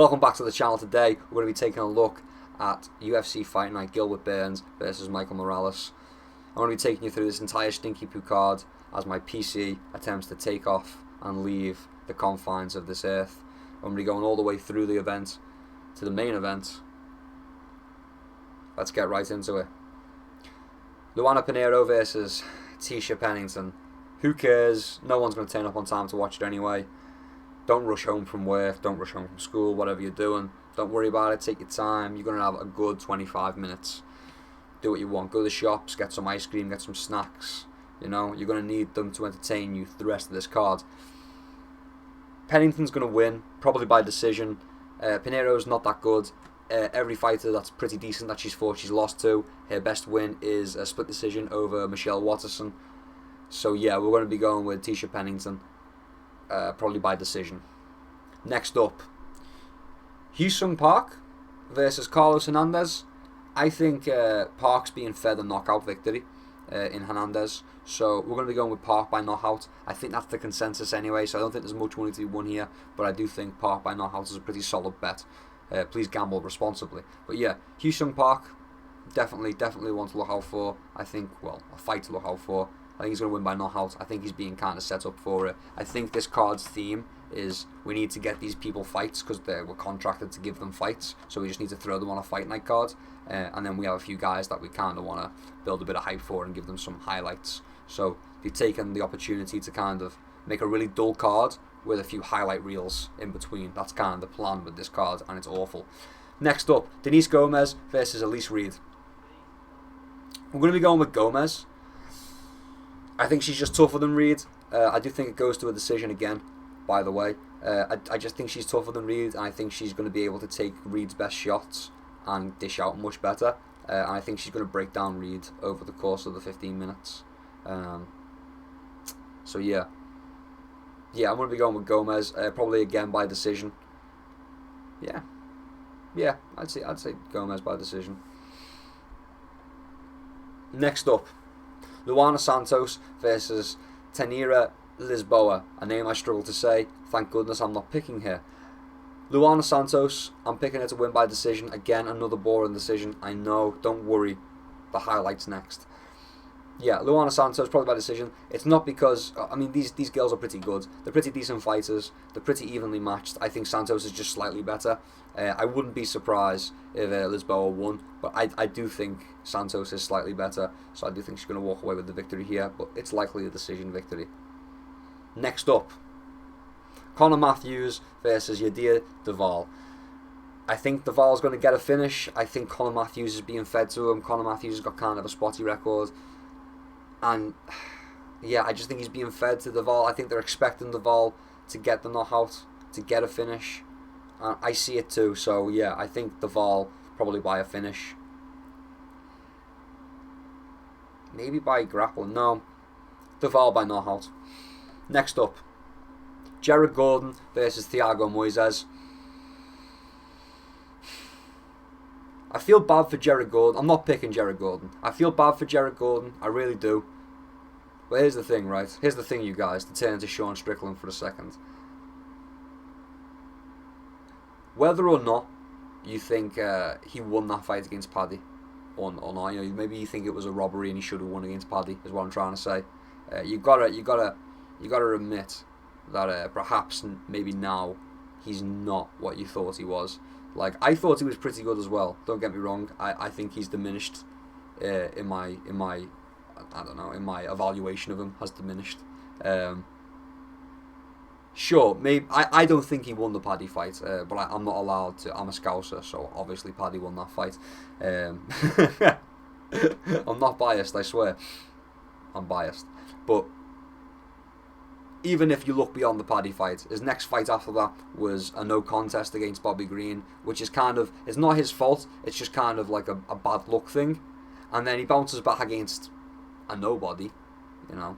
Welcome back to the channel. Today we're going to be taking a look at UFC Fight Night, Gilbert versus Michael Morales. I'm going to be taking you through this entire stinky poo card as my PC attempts to take off and leave the confines of this earth. I'm going to be going all the way through the event to the main event. Let's get right into it. Luana Pinheiro versus Tisha Pennington. Who cares? No one's going to turn up on time to watch it anyway. Don't rush home from work, don't rush home from school, whatever you're doing. Don't worry about it, take your time. You're going to have a good 25 minutes. Do what you want. Go to the shops, get some ice cream, get some snacks. You know, you're going to need them to entertain you for the rest of this card. Pennington's going to win, probably by decision. Pinheiro's not that good. Every fighter that's pretty decent that she's fought, she's lost to. Her best win is a split decision over Michelle Watterson. So yeah, we're going to be going with Tisha Pennington. Probably by decision. Next up, Hyun Park versus Carlos Hernandez. I think Park's being fed a knockout victory in Hernandez, so we're going to be going with Park by knockout. I think that's the consensus anyway, so I don't think there's much money to be won here, but I do think Park by knockout is a pretty solid bet. Please gamble responsibly. But yeah, Hyun Park, definitely one to look out for. I think, well, a fight to look out for. I think he's going to win by knockout. I think he's being kind of set up for it. I think this card's theme is we need to get these people fights because they were contracted to give them fights. So we just need to throw them on a fight night card. And then we have a few guys that we kind of want to build a bit of hype for and give them some highlights. So they've taken the opportunity to kind of make a really dull card with a few highlight reels in between. That's kind of the plan with this card, and it's awful. Next up, Denise Gomez versus Elise Reed. We're going to be going with Gomez. I think she's just tougher than Reed. I do think it goes to a decision again, by the way. I just think she's tougher than Reed, and I think she's going to be able to take Reed's best shots and dish out much better. And I think she's going to break down Reed over the course of the 15 minutes. So yeah. Yeah, I'm going to be going with Gomez, probably again by decision. Yeah, I'd say Gomez by decision. Next up, Luana Santos versus Tainara Lisboa, a name I struggle to say. Thank goodness I'm not picking her. Luana Santos, I'm picking her to win by decision. Again, another boring decision. I know, don't worry. The highlights next. Yeah, Luana Santos, probably by decision. It's not because, I mean, these girls are pretty good. They're pretty decent fighters. They're pretty evenly matched. I think Santos is just slightly better. I wouldn't be surprised if Lisboa won, but I do think Santos is slightly better, so I do think she's going to walk away with the victory here, but it's likely a decision victory. Next up, Conor Matthews versus Yadir Duval. I think Duval's going to get a finish. I think Conor Matthews is being fed to him. Conor Matthews has got kind of a spotty record. And yeah, I just think he's being fed to Duval. I think they're expecting Duval to get the knockout, to get a finish. I see it too, so yeah, I think Duval probably by a finish. Maybe by grappling. No, Duval by knockout. Next up, Jared Gordon versus Thiago Moises. I feel bad for Jared Gordon. I'm not picking Jared Gordon. I feel bad for Jared Gordon. I really do. But here's the thing, right? Here's the thing, you guys, to turn to Sean Strickland for a second. Whether or not you think he won that fight against Paddy, or not, you know, maybe you think it was a robbery and he should have won against Paddy, is what I'm trying to say. You gotta admit that perhaps maybe now he's not what you thought he was. Like, I thought he was pretty good as well. Don't get me wrong. I think he's diminished in my evaluation of him has diminished. Sure, maybe I don't think he won the Paddy fight, but I'm not allowed to. I'm a Scouser, so obviously Paddy won that fight. I'm not biased, I swear. I'm biased, but even if you look beyond the Paddy fight, his next fight after that was a no contest against Bobby Green, which is kind of, it's not his fault, it's just kind of like a bad luck thing. And then he bounces back against a nobody, you know,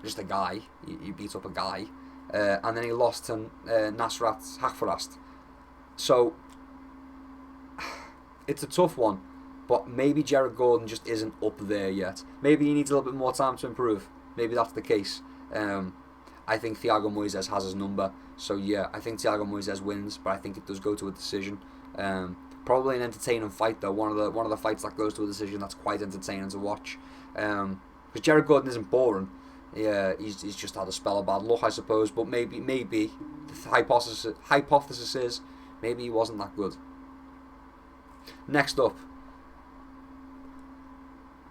just a guy. He beat up a guy. And then he lost to Nasrat Hakfarast. So, it's a tough one, but maybe Jared Gordon just isn't up there yet. Maybe he needs a little bit more time to improve. Maybe that's the case. I think Thiago Moises has his number. So yeah, I think Thiago Moises wins, but I think it does go to a decision. Probably an entertaining fight though. One of the fights that goes to a decision that's quite entertaining to watch. Because Jared Gordon isn't boring. Yeah, he's just had a spell of bad luck, I suppose. But maybe the hypothesis is maybe he wasn't that good. Next up,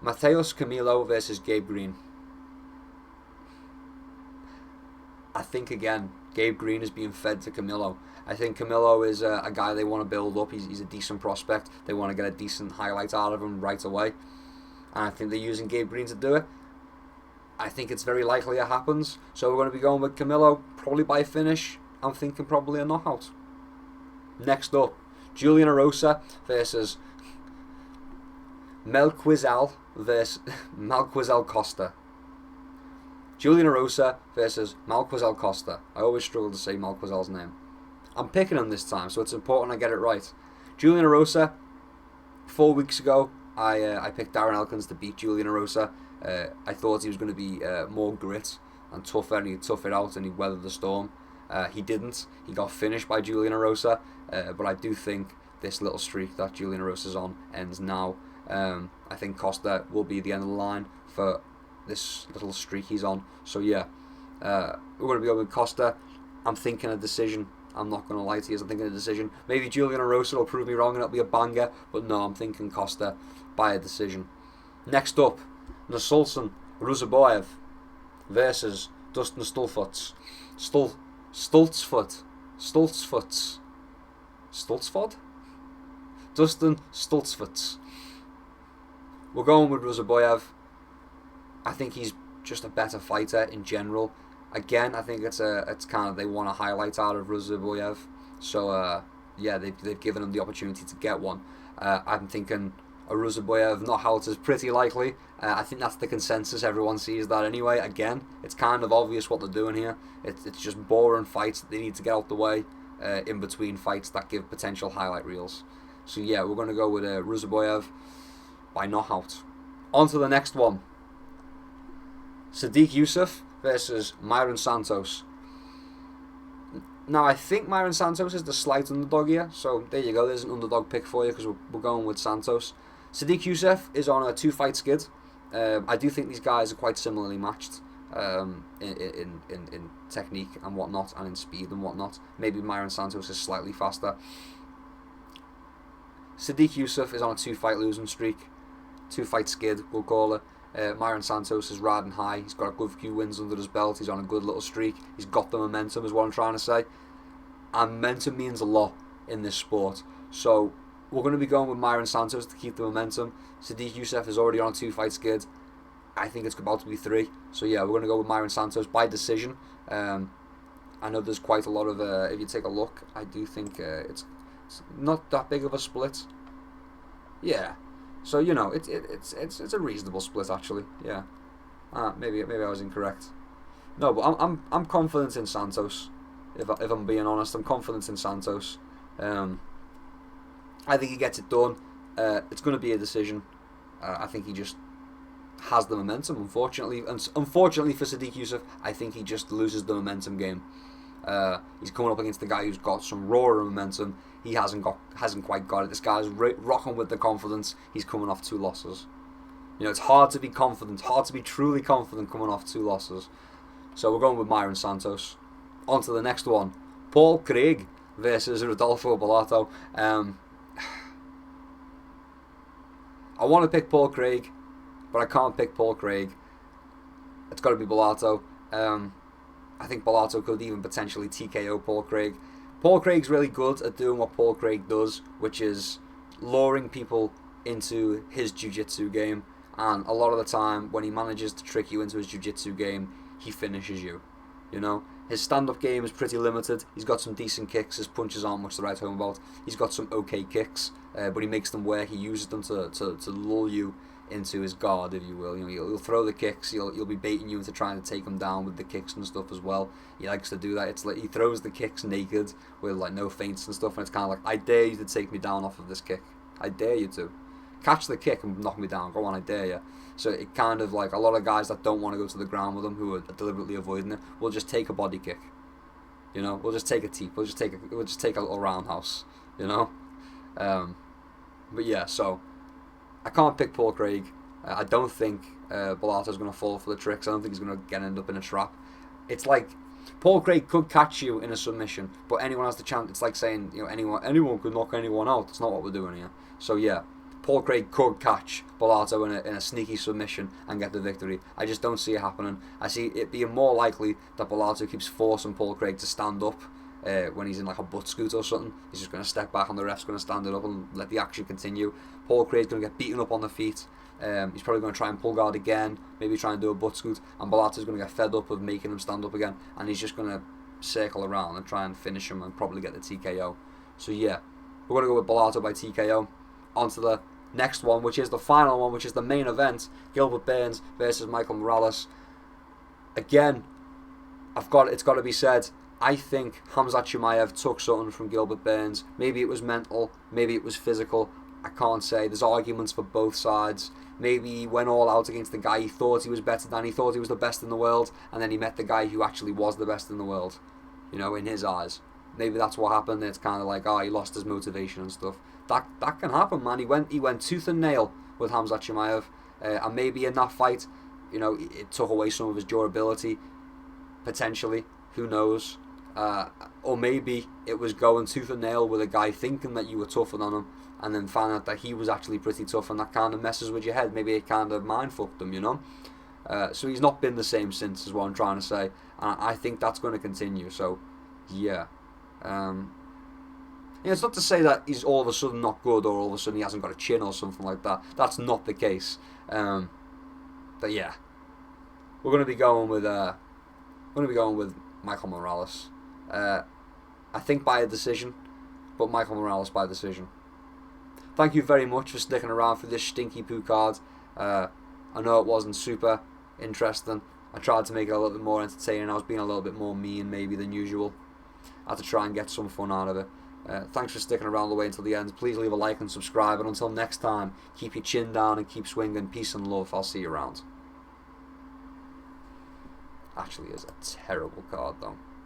Matheus Camilo versus Gabe Green. I think again, Gabe Green is being fed to Camilo. I think Camilo is a guy they want to build up. He's a decent prospect. They want to get a decent highlight out of him right away. And I think they're using Gabe Green to do it. I think it's very likely it happens. So we're going to be going with Camilo, probably by finish. I'm thinking probably a knockout. Next up, Julian Erosa versus Malquizal Costa. Julian Erosa versus Malquizal Costa. I always struggle to say Malquizal's name. I'm picking him this time, so it's important I get it right. Julian Erosa, 4 weeks ago, I picked Darren Elkins to beat Julian Erosa. I thought he was going to be more grit and tougher, and he'd tough it out and he'd weather the storm. He didn't. He got finished by Julian Erosa, but I do think this little streak that Julian Erosa's on ends now. I think Costa will be the end of the line for this little streak he's on. So yeah, we're going to be going with Costa. I'm thinking a decision. I'm not going to lie to you, I'm thinking a decision. Maybe Julian Erosa will prove me wrong and it'll be a banger, but no, I'm thinking Costa by a decision. Next up, Nasulsan Ruzaboyev versus Dustin Stoltzfus. Stoltzford? Dustin Stoltzfus. We're going with Ruzaboyev. I think he's just a better fighter in general. Again, I think it's kind of they want a highlight out of Ruzaboyev. So yeah, they've given him the opportunity to get one. I'm thinking a Ruzaboyev knockout is pretty likely. I think that's the consensus. Everyone sees that anyway. Again, it's kind of obvious what they're doing here. It's just boring fights that they need to get out the way in between fights that give potential highlight reels. So yeah, we're going to go with Ruzaboyev by knockout. On to the next one. Sadiq Youssef versus Myron Santos. Now, I think Myron Santos is the slight underdog here, so there you go, there's an underdog pick for you because we're going with Santos. Sadiq Youssef is on a 2-fight skid. I do think these guys are quite similarly matched in technique and whatnot, and in speed and whatnot. Maybe Myron Santos is slightly faster. Sadiq Youssef is on a 2-fight losing streak. 2-fight skid, we'll call it. Myron Santos is riding high. He's got a good few wins under his belt. He's on a good little streak. He's got the momentum, is what I'm trying to say. And momentum means a lot in this sport. So we're going to be going with Myron Santos to keep the momentum. Sadiq Youssef is already on a 2-fight skid. I think it's about to be 3. So yeah, we're going to go with Myron Santos by decision. I know there's quite a lot of, if you take a look, I do think it's not that big of a split. Yeah. So you know, it's a reasonable split actually. Yeah, maybe I was incorrect. No, but I'm confident in Santos. If I'm being honest, I'm confident in Santos. I think he gets it done. It's going to be a decision. I think he just has the momentum. Unfortunately for Sadiq Youssef, I think he just loses the momentum game. He's coming up against the guy who's got some raw momentum. He hasn't quite got it. This guy's rocking with the confidence. He's coming off 2 losses. You know, it's hard to be confident, hard to be truly confident coming off 2 losses. So we're going with Myron Santos. On to the next one. Paul Craig versus Rodolfo Bellato. I want to pick Paul Craig, but I can't pick Paul Craig. It's got to be Bellato. I think Bellato could even potentially TKO Paul Craig. Paul Craig's really good at doing what Paul Craig does, which is luring people into his jiu-jitsu game. And a lot of the time, when he manages to trick you into his jiu-jitsu game, he finishes you. You know, his stand-up game is pretty limited. He's got some decent kicks. His punches aren't much to write home about. He's got some okay kicks, but he makes them work. He uses them to lull you into his guard, if you will. You know, he'll throw the kicks. He'll be baiting you into trying to take him down with the kicks and stuff as well. He likes to do that. It's like he throws the kicks naked with like no feints and stuff, and it's kind of like, I dare you to take me down off of this kick. I dare you to. catch the kick and knock me down. Go on, I dare you. So it kind of like a lot of guys that don't want to go to the ground with him, who are deliberately avoiding it, will just take a body kick. You know, we'll just take a teep. We'll just take a little roundhouse. You know, but yeah. So I can't pick Paul Craig. I don't think Bellator's going to fall for the tricks. I don't think he's going to end up in a trap. It's like Paul Craig could catch you in a submission, but anyone has the chance. It's like saying, you know, anyone could knock anyone out. It's not what we're doing here. So yeah, Paul Craig could catch Bellator in a sneaky submission and get the victory. I just don't see it happening. I see it being more likely that Bellator keeps forcing Paul Craig to stand up when he's in like a butt scoot or something. He's just going to step back and the ref's going to stand it up and let the action continue. Paul Craig's going to get beaten up on the feet. He's probably going to try and pull guard again, maybe try and do a butt scoot, and Bellator's going to get fed up of making him stand up again, and he's just going to circle around and try and finish him and probably get the TKO. So yeah, we're going to go with Bellator by TKO. On to the next one, which is the final one, which is the main event, Gilbert Burns versus Michael Morales. Again, it's got to be said, I think Khamzat Chimaev took something from Gilbert Burns. Maybe it was mental, maybe it was physical. I can't say. There's arguments for both sides. Maybe he went all out against the guy he thought he was better than. He thought he was the best in the world, and then he met the guy who actually was the best in the world. You know, in his eyes. Maybe that's what happened. It's kind of like, he lost his motivation and stuff. That can happen, man. He went tooth and nail with Khamzat Chimaev, and maybe in that fight, you know, it took away some of his durability, potentially. Who knows? Or maybe it was going tooth and nail with a guy thinking that you were tougher than him, and then found out that he was actually pretty tough, and that kind of messes with your head. Maybe it kind of mind-fucked him, you know? So he's not been the same since, is what I'm trying to say. And I think that's going to continue, so, yeah. It's not to say that he's all of a sudden not good, or all of a sudden he hasn't got a chin or something like that. That's not the case. But yeah. We're going to be going with Michael Morales. I think by a decision, but Michael Morales by decision. Thank you very much for sticking around for this stinky poo card. I know it wasn't super interesting. I tried to make it a little bit more entertaining. I was being a little bit more mean maybe than usual. I had to try and get some fun out of it. Thanks for sticking around the way until the end. Please leave a like and subscribe. And until next time, keep your chin down and keep swinging. Peace and love. I'll see you around. Actually, it's a terrible card though.